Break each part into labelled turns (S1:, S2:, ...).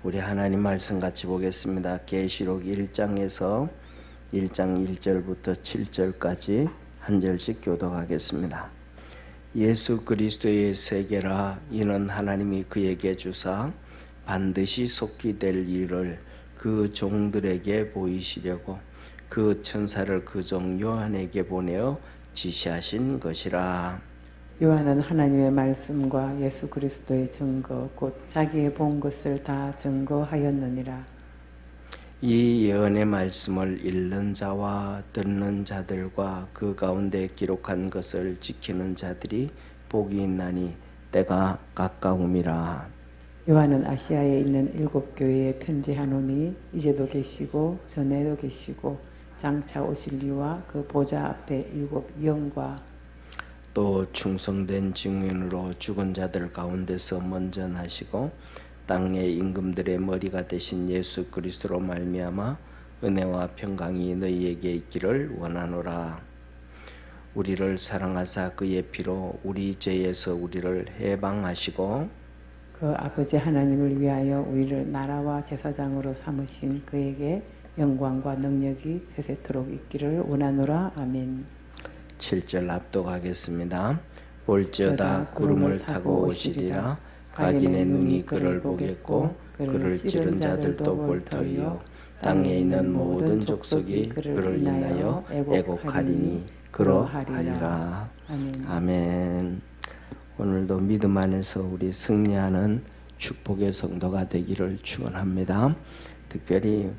S1: 우리 하나님 말씀 같이 보겠습니다. 계시록 1장에서 1장 1절부터 7절까지 한 절씩 교독하겠습니다. 예수 그리스도의 세계라 이는 하나님이 그에게 주사 반드시 속히 될 일을 그 종들에게 보이시려고 그 천사를 그 종 요한에게 보내어 지시하신 것이라.
S2: 요한은 하나님의 말씀과 예수 그리스도의 증거 곧 자기의 본 것을 다 증거하였느니라.
S1: 이 예언의 말씀을 읽는 자와 듣는 자들과 그 가운데 기록한 것을 지키는 자들이 복이 있나니 때가 가까움이라.
S2: 요한은 아시아에 있는 7교회에 편지하노니 이제도 계시고 전에도 계시고 장차 오실 이와 그 보좌 앞에 7 영과
S1: 또 충성된 증인으로 죽은 자들 가운데서 먼저 나시고 땅의 임금들의 머리가 되신 예수 그리스도로 말미암아 은혜와 평강이 너희에게 있기를 원하노라. 우리를 사랑하사 그의 피로 우리 죄에서 우리를 해방하시고
S2: 그 아버지 하나님을 위하여 우리를 나라와 제사장으로 삼으신 그에게 영광과 능력이 세세토록 있기를 원하노라. 아멘.
S1: 7절 압독하겠습니다. 볼지어다 구름을 타고 오시리라. 각인의 눈이 그를 보겠고 그를 찌른 자들도 볼 터이요 땅에 있는 모든 족속이 그를 인하여 애곡하리니 그러하리라. 아멘. 오늘도 믿음 안에서 우리 승리하는 축복의 성도가 되기를 축원합니다. 특별히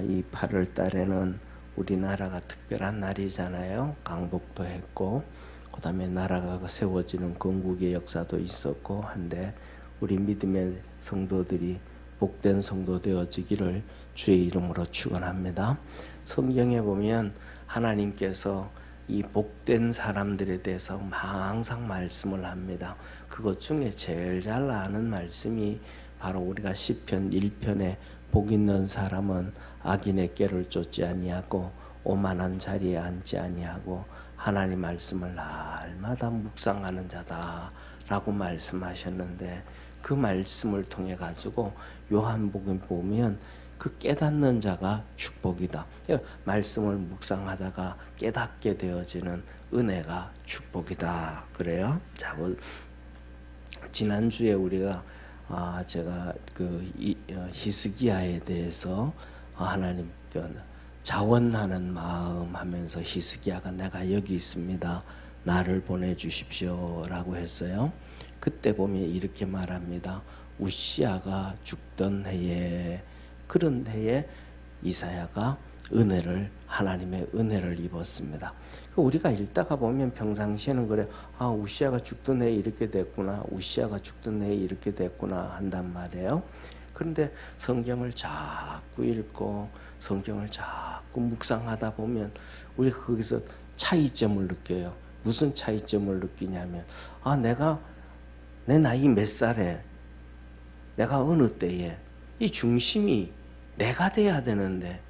S1: 이 8월 달에는 우리나라가 특별한 날이잖아요. 강복도 했고 그 다음에 나라가 세워지는 건국의 역사도 있었고 한데 우리 믿음의 성도들이 복된 성도 되어지기를 주의 이름으로 축원합니다. 성경에 보면 하나님께서 이 복된 사람들에 대해서 항상 말씀을 합니다. 그것 중에 제일 잘 아는 말씀이 바로 우리가 시편 1편에 복 있는 사람은 악인의 꾀를 쫓지 아니하고 오만한 자리에 앉지 아니하고 하나님 말씀을 날마다 묵상하는 자다라고 말씀하셨는데 그 말씀을 통해 가지고 요한복음 보면 그 깨닫는 자가 축복이다. 말씀을 묵상하다가 깨닫게 되어지는 은혜가 축복이다. 그래요? 자, 지난주에 우리가 제가 히스기야에 대해서 하나님 자원하는 마음 하면서 히스기야가 내가 여기 있습니다. 나를 보내주십시오 라고 했어요. 그때 보면 이렇게 말합니다. 우시야가 죽던 해에 그런 해에 이사야가 하나님의 은혜를 입었습니다. 우리가 읽다가 보면 평상시에는 그래, 우시야가 죽던 해에 이렇게 됐구나, 우시야가 죽던 해에 이렇게 됐구나 한단 말이에요. 그런데 성경을 자꾸 읽고 성경을 자꾸 묵상하다 보면 우리 거기서 차이점을 느껴요. 무슨 차이점을 느끼냐면 내 나이 몇 살에 내가 어느 때에 이 중심이 내가 돼야 되는데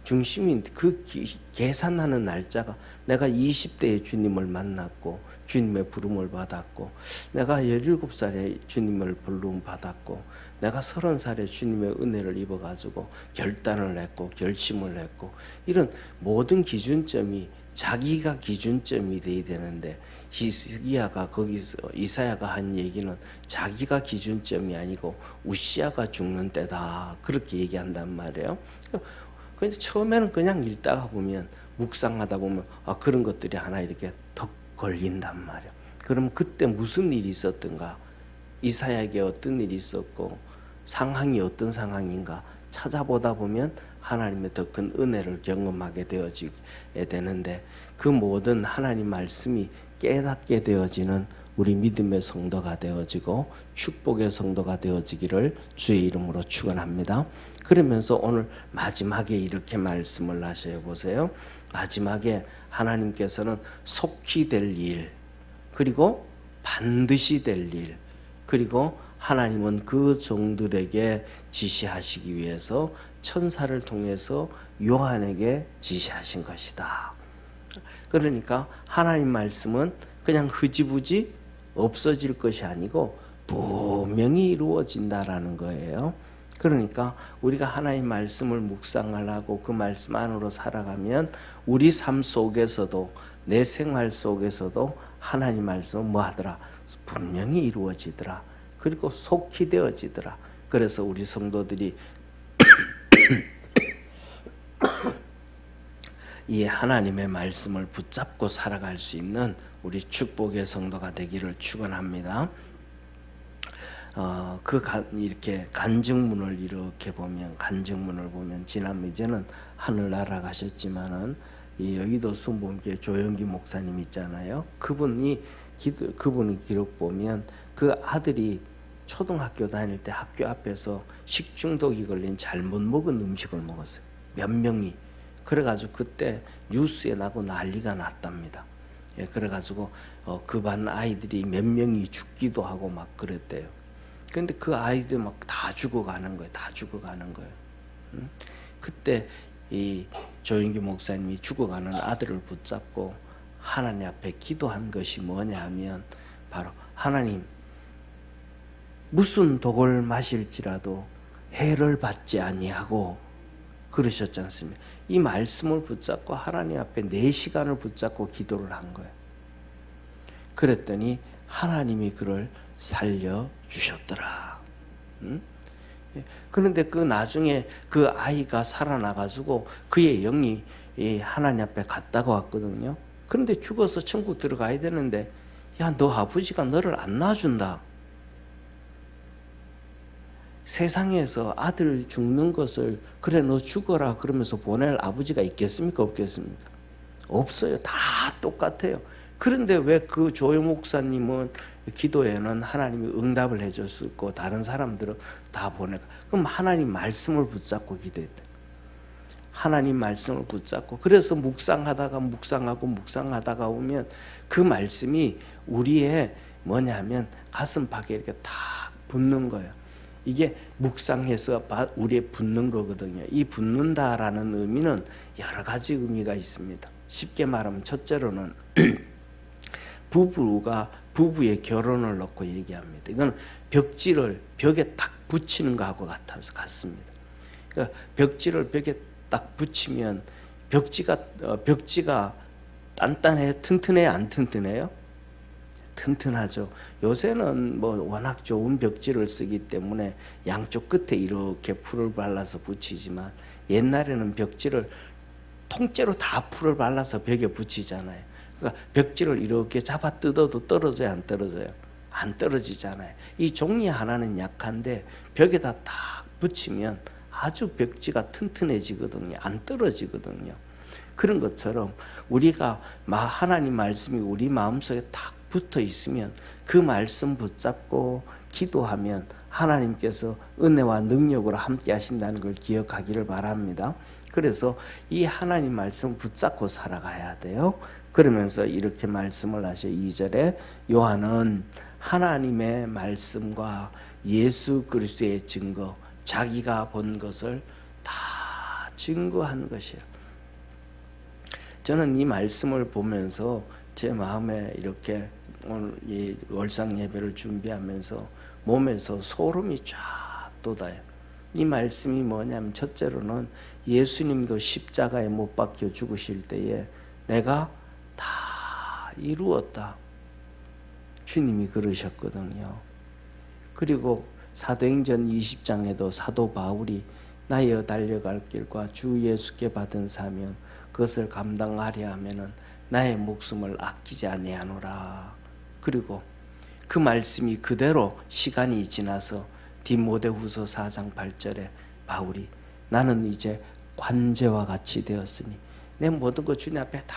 S1: 중심이 계산하는 날짜가 내가 20대에 주님을 만났고 주님의 부름을 받았고 내가 17살에 주님을 부름 받았고 내가 30살에 주님의 은혜를 입어가지고 결단을 했고 결심을 했고 이런 모든 기준점이 자기가 기준점이 돼야 되는데 히스기야가 거기서 이사야가 한 얘기는 자기가 기준점이 아니고 우시야가 죽는 때다 그렇게 얘기한단 말이에요. 근데 처음에는 그냥 읽다가 보면 묵상하다 보면 그런 것들이 하나 이렇게 턱 걸린단 말이에요. 그럼 그때 무슨 일이 있었던가? 이사야에게 어떤 일이 있었고 상황이 어떤 상황인가 찾아보다 보면 하나님의 더 큰 은혜를 경험하게 되어지게 되는데 그 모든 하나님 말씀이 깨닫게 되어지는 우리 믿음의 성도가 되어지고 축복의 성도가 되어지기를 주의 이름으로 축원합니다. 그러면서 오늘 마지막에 이렇게 말씀을 하셔요. 보세요. 마지막에 하나님께서는 속히 될 일, 그리고 반드시 될 일, 그리고 하나님은 그 종들에게 지시하시기 위해서 천사를 통해서 요한에게 지시하신 것이다. 그러니까 하나님 말씀은 그냥 흐지부지 없어질 것이 아니고 분명히 이루어진다라는 거예요. 그러니까 우리가 하나님 말씀을 묵상을 하고 그 말씀 안으로 살아가면 우리 삶 속에서도, 내 생활 속에서도 하나님 말씀은 뭐하더라? 분명히 이루어지더라. 그리고 속히 되어지더라. 그래서 우리 성도들이 이 하나님의 말씀을 붙잡고 살아갈 수 있는 우리 축복의 성도가 되기를 축원합니다. 이렇게 간증문을 이렇게 보면, 간증문을 보면 이제는 하늘나라 가셨지만은 이 여의도 순복음교회 조영기 목사님 있잖아요. 그분이 기록 보면 그 아들이 초등학교 다닐 때 학교 앞에서 식중독이 걸린 잘못 먹은 음식을 먹었어요. 몇 명이. 그래가지고 그때 뉴스에 나고 난리가 났답니다. 예, 그래가지고 그 반 아이들이 몇 명이 죽기도 하고 막 그랬대요. 그런데 그 아이들 막 다 죽어가는 거예요. 다 죽어가는 거예요. 그때 이 조영기 목사님이 죽어가는 아들을 붙잡고 하나님 앞에 기도한 것이 뭐냐 하면 바로 하나님, 무슨 독을 마실지라도 해를 받지 아니하고 그러셨지 않습니까? 이 말씀을 붙잡고 하나님 앞에 4시간을 붙잡고 기도를 한 거예요. 그랬더니 하나님이 그를 살려주셨더라. 그런데 그 나중에 그 아이가 살아나가지고 그의 영이 하나님 앞에 갔다가 왔거든요. 그런데 죽어서 천국 들어가야 되는데, 야, 너 아버지가 너를 안 낳아준다. 세상에서 아들 죽는 것을 그래 너 죽어라 그러면서 보낼 아버지가 있겠습니까? 없겠습니까? 없어요. 다 똑같아요. 그런데 왜 그 조영 목사님은 기도에는 하나님이 응답을 해줬고 다른 사람들은 다 보내가? 그럼 하나님 말씀을 붙잡고 기도했다. 하나님 말씀을 붙잡고, 그래서 묵상하다가 오면 그 말씀이 우리의 뭐냐면 가슴팍에 이렇게 탁 붙는 거예요. 이게 묵상해서 우리에 붙는 거거든요. 이 붙는다라는 의미는 여러 가지 의미가 있습니다. 쉽게 말하면 첫째로는 부부의 결혼을 놓고 얘기합니다. 이건 벽지를 벽에 딱 붙이는 거하고 같습니다. 그러니까 벽지를 벽에 딱 붙이면 벽지가 단단해요? 튼튼해요? 안 튼튼해요? 튼튼하죠. 요새는 뭐 워낙 좋은 벽지를 쓰기 때문에 양쪽 끝에 이렇게 풀을 발라서 붙이지만, 옛날에는 벽지를 통째로 다 풀을 발라서 벽에 붙이잖아요. 그러니까 벽지를 이렇게 잡아 뜯어도 떨어져요? 안 떨어져요? 안 떨어지잖아요. 이 종이 하나는 약한데 벽에다 딱 붙이면 아주 벽지가 튼튼해지거든요. 안 떨어지거든요. 그런 것처럼 우리가 하나님 말씀이 우리 마음속에 딱 붙어 있으면 그 말씀 붙잡고 기도하면 하나님께서 은혜와 능력으로 함께 하신다는 걸 기억하기를 바랍니다. 그래서 이 하나님 말씀 붙잡고 살아가야 돼요. 그러면서 이렇게 말씀을 하셔. 2절에 요한은 하나님의 말씀과 예수 그리스도의 증거, 자기가 본 것을 다 증거한 것이에요. 저는 이 말씀을 보면서 제 마음에 이렇게 오늘 이 월상 예배를 준비하면서 몸에서 소름이 쫙 돋아요. 이 말씀이 뭐냐면 첫째로는 예수님도 십자가에 못 박혀 죽으실 때에 내가 다 이루었다. 주님이 그러셨거든요. 그리고 사도행전 20장에도 사도 바울이 나여 달려갈 길과 주 예수께 받은 사명 그것을 감당하려 하면은 나의 목숨을 아끼지 아니하노라. 그리고 그 말씀이 그대로 시간이 지나서 디모데후서 4장 8절에 바울이 나는 이제 관제와 같이 되었으니 내 모든 것 주님 앞에 다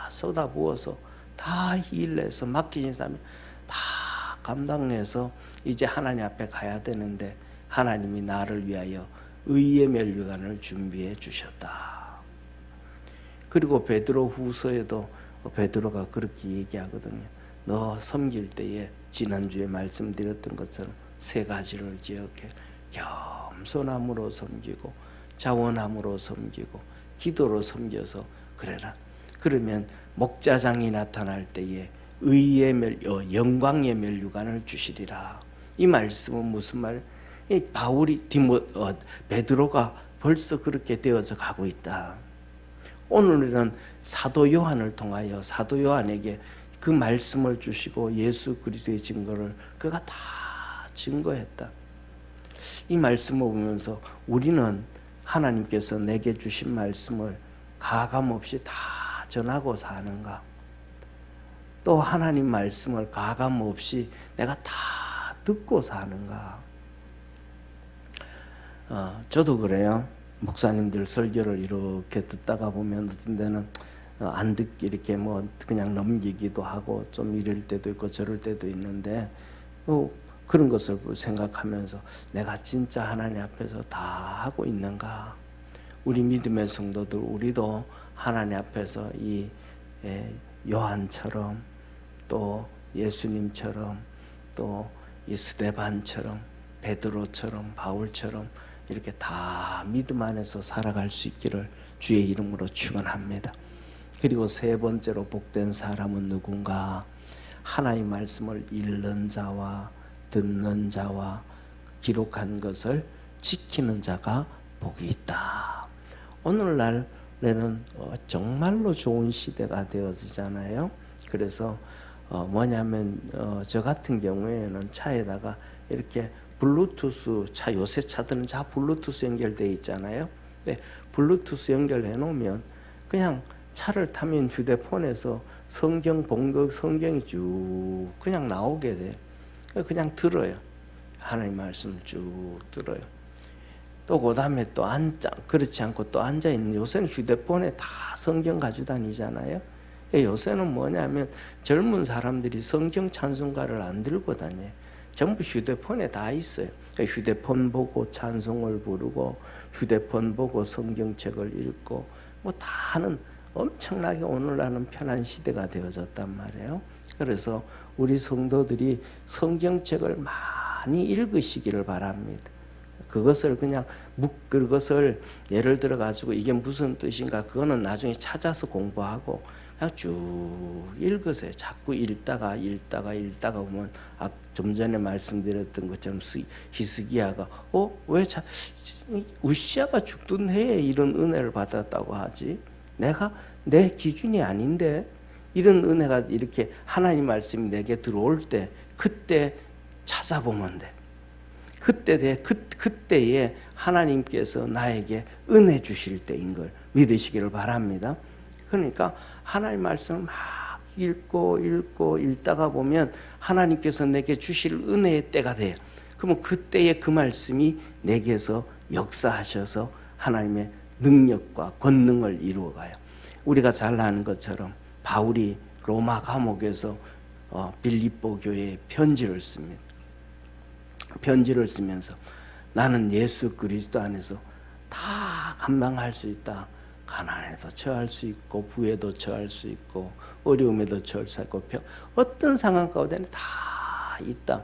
S1: 쏟아부어서 다 일해서 맡기신 사람이 다 감당해서 이제 하나님 앞에 가야 되는데 하나님이 나를 위하여 의의 면류관을 준비해 주셨다. 그리고 베드로 후서에도 베드로가 그렇게 얘기하거든요. 너 섬길 때에 지난주에 말씀드렸던 것처럼 3가지를 기억해. 겸손함으로 섬기고 자원함으로 섬기고 기도로 섬겨서 그래라. 그러면 목자장이 나타날 때에 의의 영광의 면류관을 주시리라. 이 말씀은 무슨 말? 이 바울이 베드로가 벌써 그렇게 되어져 가고 있다. 오늘은 사도 요한을 통하여 사도 요한에게 그 말씀을 주시고 예수 그리스도의 증거를 그가 다 증거했다. 이 말씀을 보면서 우리는 하나님께서 내게 주신 말씀을 가감 없이 다 전하고 사는가? 또 하나님 말씀을 가감 없이 내가 다 듣고 사는가? 저도 그래요. 목사님들 설교를 이렇게 듣다가 보면 어떤 데는 안 듣기 이렇게 뭐 그냥 넘기기도 하고 좀 이럴 때도 있고 저럴 때도 있는데 그런 것을 생각하면서 내가 진짜 하나님 앞에서 다 하고 있는가? 우리 믿음의 성도들 우리도 하나님 앞에서 이 요한처럼 또 예수님처럼 또 이 스데반처럼 베드로처럼 바울처럼 이렇게 다 믿음 안에서 살아갈 수 있기를 주의 이름으로 축원합니다. 그리고 세 번째로 복된 사람은 누군가? 하나님 말씀을 읽는 자와 듣는 자와 기록한 것을 지키는 자가 복이 있다. 오늘날에는 정말로 좋은 시대가 되어지잖아요. 그래서 뭐냐면 저 같은 경우에는 차에다가 이렇게 블루투스 요새 차들은 다 블루투스 연결되어 있잖아요. 근데 블루투스 연결해 놓으면 그냥 차를 타면 휴대폰에서 성경 본 거 성경이 쭉 그냥 나오게 돼. 그냥 들어요. 하나님 말씀을 쭉 들어요. 또 그 다음에 또 그렇지 않고 또 앉아 있는 요새는 휴대폰에 다 성경 가지고 다니잖아요. 요새는 뭐냐면 젊은 사람들이 성경 찬송가를 안 들고 다녀요. 전부 휴대폰에 다 있어요. 휴대폰 보고 찬송을 부르고 휴대폰 보고 성경책을 읽고 뭐 다는 엄청나게 오늘날은 편한 시대가 되어졌단 말이에요. 그래서 우리 성도들이 성경책을 많이 읽으시기를 바랍니다. 그것을 그것을 예를 들어 가지고 이게 무슨 뜻인가 그거는 나중에 찾아서 공부하고 그냥 쭉 읽으세요. 자꾸 읽다가 보면 좀 전에 말씀드렸던 것처럼 히스기야가 왜 우시야가 죽던 해에 이런 은혜를 받았다고 하지? 내 기준이 아닌데 이런 은혜가 이렇게 하나님 말씀이 내게 들어올 때 그때 찾아보면 돼. 그때에 하나님께서 나에게 은혜 주실 때인 걸 믿으시기를 바랍니다. 그러니까 하나님 말씀을 막 읽다가 보면 하나님께서 내게 주실 은혜의 때가 돼요. 그러면 그때에 그 말씀이 내게서 역사하셔서 하나님의 능력과 권능을 이루어가요. 우리가 잘 아는 것처럼 바울이 로마 감옥에서 빌립보 교회에 편지를 씁니다. 편지를 쓰면서 나는 예수 그리스도 안에서 다 감당할 수 있다. 가난에도 처할 수 있고 부에도 처할 수 있고 어려움에도 처할 수 있고 어떤 상황 가운데는 다 있다.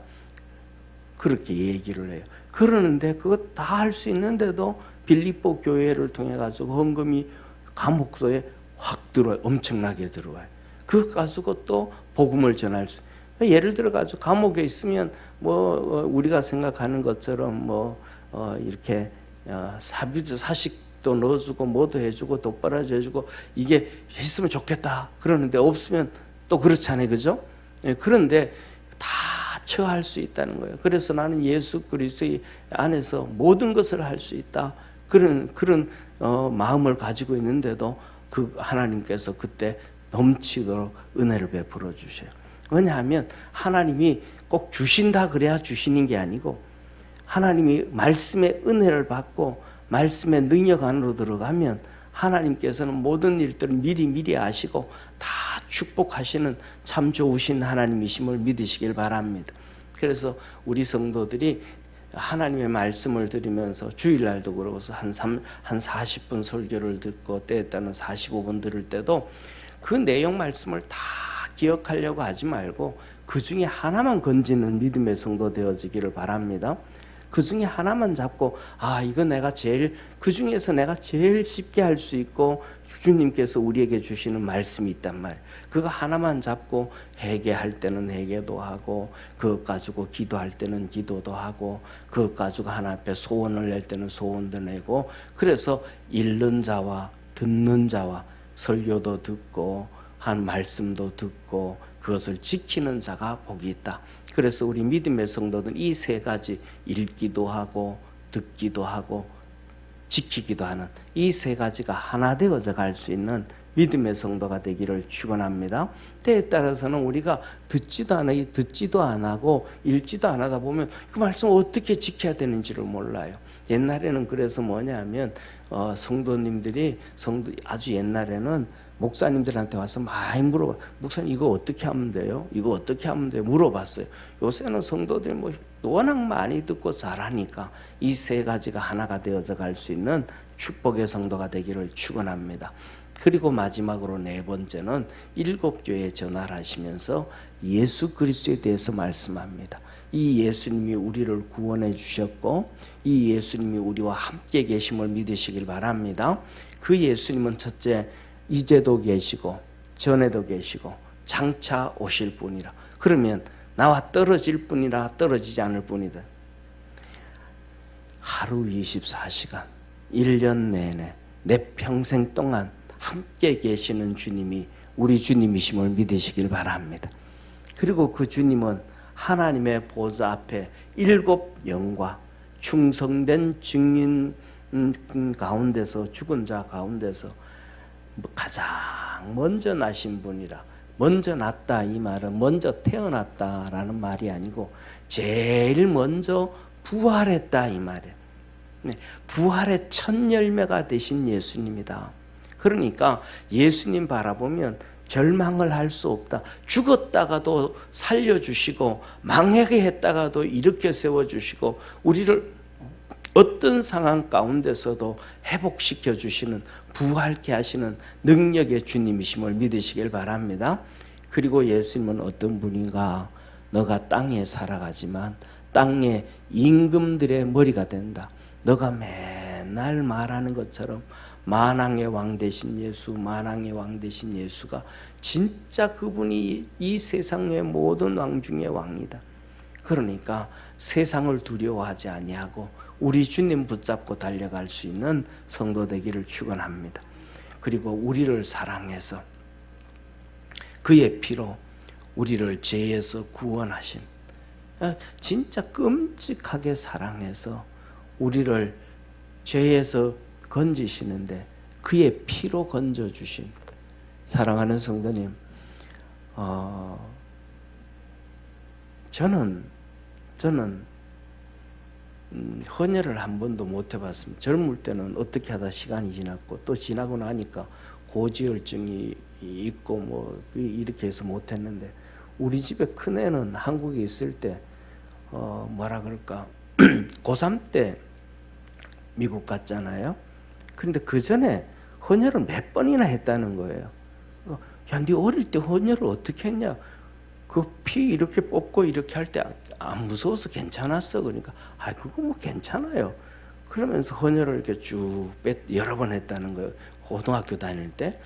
S1: 그렇게 얘기를 해요. 그러는데 그거 다 할 수 있는데도 빌립보 교회를 통해 가지고 헌금이 감옥소에 확 들어와요. 엄청나게 들어와요. 그거 가지고 또 복음을 전할 수. 예를 들어 가지고 감옥에 있으면 우리가 생각하는 것처럼 이렇게 사식도 넣어주고 뭐도 해주고 돋바라지 해주고 이게 있으면 좋겠다 그러는데 없으면 또 그렇잖아요, 그죠? 그런데 다 처할 수 있다는 거예요. 그래서 나는 예수 그리스도의 안에서 모든 것을 할 수 있다. 그런 마음을 가지고 있는데도 그 하나님께서 그때 넘치도록 은혜를 베풀어 주셔요. 왜냐하면 하나님이 꼭 주신다 그래야 주시는 게 아니고 하나님이 말씀의 은혜를 받고 말씀의 능력 안으로 들어가면 하나님께서는 모든 일들을 미리 아시고 다 축복하시는 참 좋으신 하나님이심을 믿으시길 바랍니다. 그래서 우리 성도들이 하나님의 말씀을 들으면서 주일날도 그러고 한 40분 설교를 듣고 때에 따른 45분 들을 때도 그 내용 말씀을 다 기억하려고 하지 말고 그 중에 하나만 건지는 믿음의 성도 되어지기를 바랍니다. 그 중에 하나만 잡고 이거 내가 그 중에서 내가 제일 쉽게 할 수 있고 주님께서 우리에게 주시는 말씀이 있단 말이에요. 그거 하나만 잡고 회개할 때는 회개도 하고 그것 가지고 기도할 때는 기도도 하고 그것 가지고 하나님 앞에 소원을 낼 때는 소원도 내고, 그래서 읽는 자와 듣는 자와 설교도 듣고 한 말씀도 듣고 그것을 지키는 자가 복이 있다. 그래서 우리 믿음의 성도들은 이 세 가지, 읽기도 하고 듣기도 하고 지키기도 하는 이 세 가지가 하나 되어져 갈 수 있는 믿음의 성도가 되기를 축원합니다. 때에 따라서는 우리가 듣지도 안 하고 읽지도 안 하다 보면 그 말씀을 어떻게 지켜야 되는지를 몰라요. 옛날에는 그래서 뭐냐면 성도님들이 아주 옛날에는 목사님들한테 와서 많이 물어봐. 목사님 이거 어떻게 하면 돼요? 이거 어떻게 하면 돼요? 물어봤어요. 요새는 성도들이 워낙 많이 듣고 잘하니까 이 세 가지가 하나가 되어져 갈 수 있는 축복의 성도가 되기를 축원합니다. 그리고 마지막으로 네 번째는 7교회에 전화하시면서 예수 그리스도에 대해서 말씀합니다. 이 예수님이 우리를 구원해 주셨고 이 예수님이 우리와 함께 계심을 믿으시길 바랍니다. 그 예수님은 첫째, 이제도 계시고 전에도 계시고 장차 오실 분이라. 그러면 나와 떨어질 분이라 떨어지지 않을 분이다. 하루 24시간 1년 내내 내 평생 동안 함께 계시는 주님이 우리 주님이심을 믿으시길 바랍니다. 그리고 그 주님은 하나님의 보좌 앞에 7 영과 충성된 증인 가운데서, 죽은 자 가운데서 가장 먼저 나신 분이라. 먼저 났다 이 말은 먼저 태어났다라는 말이 아니고 제일 먼저 부활했다 이 말이에요. 부활의 첫 열매가 되신 예수님이다. 그러니까 예수님 바라보면 절망을 할 수 없다. 죽었다가도 살려주시고 망하게 했다가도 일으켜 세워주시고 우리를 어떤 상황 가운데서도 회복시켜 주시는, 부활케 하시는 능력의 주님이심을 믿으시길 바랍니다. 그리고 예수님은 어떤 분인가? 너가 땅에 살아가지만 땅의 임금들의 머리가 된다. 너가 맨날 말하는 것처럼 만왕의 왕 되신 예수, 만왕의 왕 되신 예수가 진짜 그분이 이 세상의 모든 왕 중의 왕이다. 그러니까 세상을 두려워하지 아니하고 우리 주님 붙잡고 달려갈 수 있는 성도 되기를 축원합니다. 그리고 우리를 사랑해서 그의 피로 우리를 죄에서 구원하신, 진짜 끔찍하게 사랑해서 우리를 죄에서 건지시는데 그의 피로 건져주신 사랑하는 성도님, 저는 헌혈을 한 번도 못 해봤습니다. 젊을 때는 어떻게 하다 시간이 지났고 또 지나고 나니까 고지혈증이 있고 이렇게 해서 못 했는데, 우리 집에 큰애는 한국에 있을 때 뭐라 그럴까 고3 때 미국 갔잖아요. 그런데 그 전에 헌혈을 몇 번이나 했다는 거예요. 야, 네 어릴 때 헌혈을 어떻게 했냐? 그 피 이렇게 뽑고 이렇게 할 때 안 무서워서 괜찮았어. 그러니까 그거 뭐 괜찮아요. 그러면서 헌혈을 이렇게 쭉 여러 번 했다는 거예요. 고등학교 다닐 때.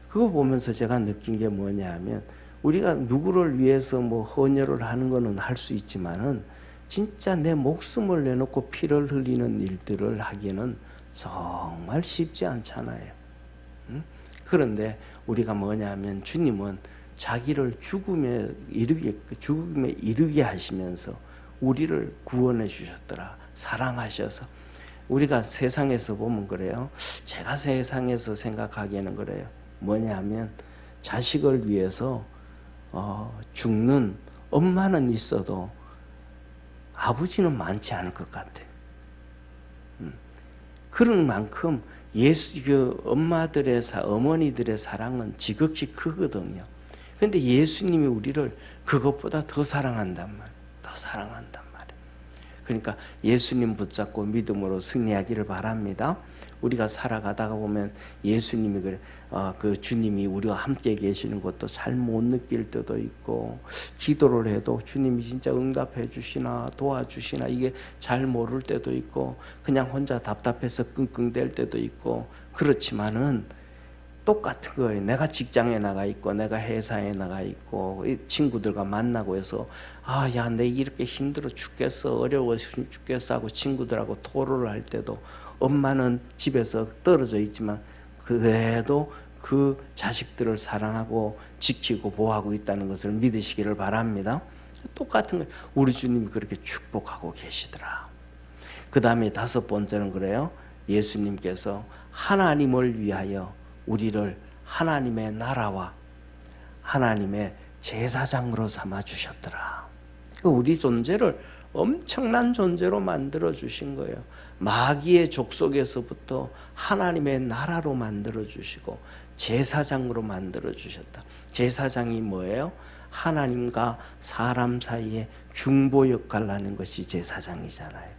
S1: 그거 보면서 제가 느낀 게 뭐냐 하면, 우리가 누구를 위해서 뭐 헌혈을 하는 거는 할 수 있지만은 진짜 내 목숨을 내놓고 피를 흘리는 일들을 하기는 정말 쉽지 않잖아요. 그런데 우리가 뭐냐 하면 주님은 자기를 죽음에 이르게 하시면서 우리를 구원해 주셨더라. 사랑하셔서. 우리가 세상에서 보면 그래요. 제가 세상에서 생각하기에는 그래요. 뭐냐 하면 자식을 위해서 죽는 엄마는 있어도 아버지는 많지 않을 것 같아요. 그런 만큼 엄마들의 어머니들의 사랑은 지극히 크거든요. 그런데 예수님이 우리를 그것보다 더 사랑한단 말이에요. 더 사랑한단 말이에요. 그러니까 예수님 붙잡고 믿음으로 승리하기를 바랍니다. 우리가 살아가다가 보면 예수님이 그래, 그 주님이 우리와 함께 계시는 것도 잘 못 느낄 때도 있고, 기도를 해도 주님이 진짜 응답해 주시나 도와주시나 이게 잘 모를 때도 있고, 그냥 혼자 답답해서 끙끙댈 때도 있고. 그렇지만은 똑같은 거예요. 내가 직장에 나가 있고 내가 회사에 나가 있고 친구들과 만나고 해서 야, 내 이렇게 힘들어 죽겠어, 어려워 죽겠어 하고 친구들하고 토론을 할 때도, 엄마는 집에서 떨어져 있지만 그래도 그 자식들을 사랑하고 지키고 보호하고 있다는 것을 믿으시기를 바랍니다. 똑같은 거예요. 우리 주님이 그렇게 축복하고 계시더라. 그 다음에 5번째는 그래요. 예수님께서 하나님을 위하여 우리를 하나님의 나라와 하나님의 제사장으로 삼아 주셨더라. 우리 존재를 엄청난 존재로 만들어 주신 거예요. 마귀의 족속에서부터 하나님의 나라로 만들어 주시고 제사장으로 만들어 주셨다. 제사장이 뭐예요? 하나님과 사람 사이에 중보 역할을 하는 것이 제사장이잖아요.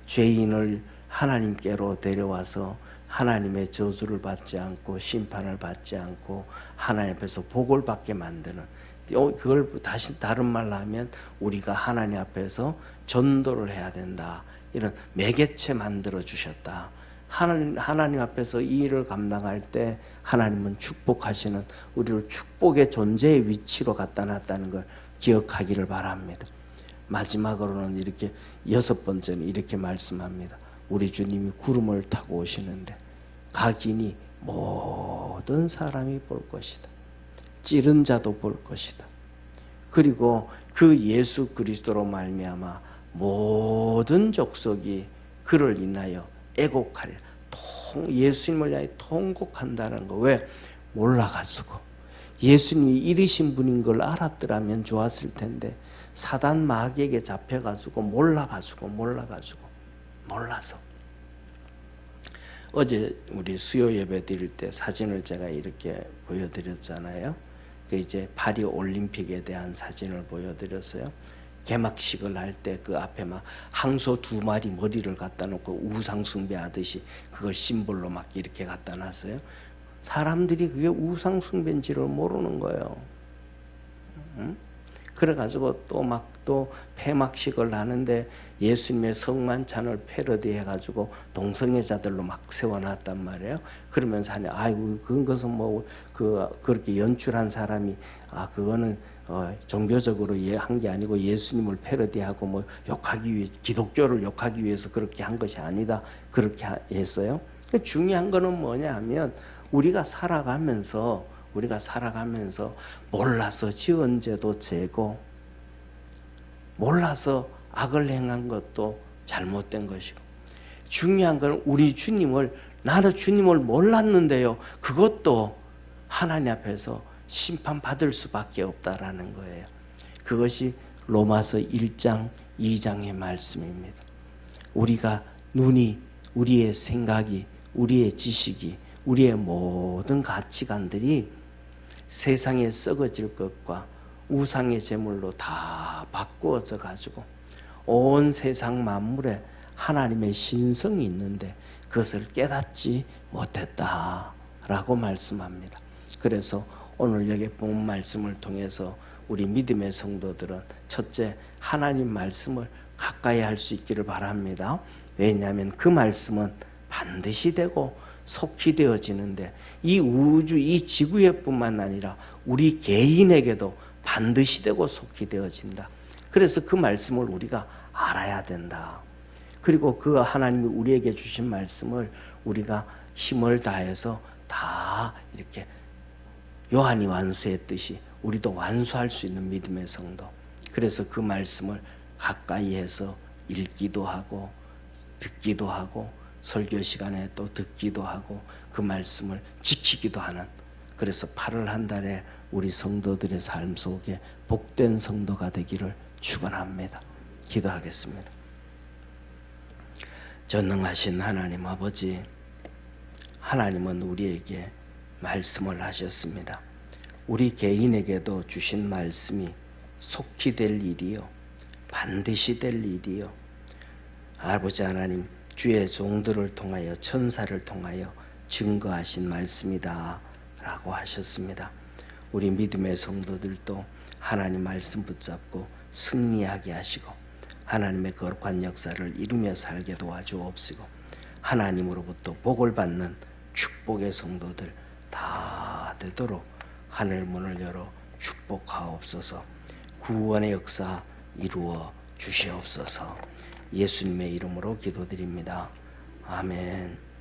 S1: 죄인을 하나님께로 데려와서 하나님의 저주를 받지 않고 심판을 받지 않고 하나님 앞에서 복을 받게 만드는, 그걸 다시 다른 말로 하면 우리가 하나님 앞에서 전도를 해야 된다. 이런 매개체 만들어 주셨다. 하나님 앞에서 이 일을 감당할 때 하나님은 축복하시는, 우리를 축복의 존재의 위치로 갖다 놨다는 걸 기억하기를 바랍니다. 마지막으로는 이렇게 6번째는 이렇게 말씀합니다. 우리 주님이 구름을 타고 오시는데 각인이 모든 사람이 볼 것이다. 찌른 자도 볼 것이다. 그리고 그 예수 그리스도로 말미암아 모든 족속이 그를 인하여 애곡하리라. 예수님을 위하여 통곡한다는 거. 왜? 몰라가지고. 예수님이 이르신 분인 걸 알았더라면 좋았을 텐데 사단 마귀에게 잡혀가지고 몰라서 어제 우리 수요 예배 드릴 때 사진을 제가 이렇게 보여드렸잖아요. 그 이제 파리 올림픽에 대한 사진을 보여드렸어요. 개막식을 할 때 그 앞에 막 항소 2마리 머리를 갖다 놓고 우상 숭배하듯이 그걸 심볼로 막 이렇게 갖다 놨어요. 사람들이 그게 우상 숭배인지를 모르는 거예요. 응? 그래가지고 또 폐막식을 하는데 예수님의 성만찬을 패러디해가지고 동성애자들로 막 세워놨단 말이에요. 그러면서 하냐, 아이고 그것은 뭐 그렇게 연출한 사람이 그거는 종교적으로 한 게 아니고 예수님을 패러디하고 뭐 욕하기 위해, 기독교를 욕하기 위해서 그렇게 한 것이 아니다, 그렇게 했어요. 중요한 거는 뭐냐 하면 우리가 살아가면서 몰라서 지은 죄도 죄고 몰라서 악을 행한 것도 잘못된 것이고, 중요한 건 우리 주님을, 나는 주님을 몰랐는데요, 그것도 하나님 앞에서 심판받을 수밖에 없다라는 거예요. 그것이 로마서 1장 2장의 말씀입니다. 우리가 눈이, 우리의 생각이, 우리의 지식이, 우리의 모든 가치관들이 세상에 썩어질 것과 우상의 제물로 다 바꾸어져 가지고 온 세상 만물에 하나님의 신성이 있는데 그것을 깨닫지 못했다라고 말씀합니다. 그래서 오늘 여기 본 말씀을 통해서 우리 믿음의 성도들은 첫째, 하나님 말씀을 가까이 할 수 있기를 바랍니다. 왜냐하면 그 말씀은 반드시 되고 속히 되어지는데, 이 우주, 이 지구에 뿐만 아니라 우리 개인에게도 반드시 되고 속히 되어진다. 그래서 그 말씀을 우리가 알아야 된다. 그리고 그 하나님이 우리에게 주신 말씀을 우리가 힘을 다해서 다 이렇게 요한이 완수했듯이 우리도 완수할 수 있는 믿음의 성도. 그래서 그 말씀을 가까이 해서 읽기도 하고 듣기도 하고 설교 시간에 또 듣기도 하고 그 말씀을 지키기도 하는, 그래서 8월 한 달에 우리 성도들의 삶 속에 복된 성도가 되기를 축원합니다. 기도하겠습니다. 전능하신 하나님 아버지, 하나님은 우리에게 말씀을 하셨습니다. 우리 개인에게도 주신 말씀이 속히 될 일이요, 반드시 될 일이요. 아버지 하나님, 주의 종들을 통하여 천사를 통하여 증거하신 말씀이다 라고 하셨습니다. 우리 믿음의 성도들도 하나님 말씀 붙잡고 승리하게 하시고 하나님의 거룩한 역사를 이루며 살게 도와주옵시고 하나님으로부터 복을 받는 축복의 성도들 다 되도록 하늘 문을 열어 축복하옵소서. 구원의 역사 이루어 주시옵소서. 예수님의 이름으로 기도드립니다. 아멘.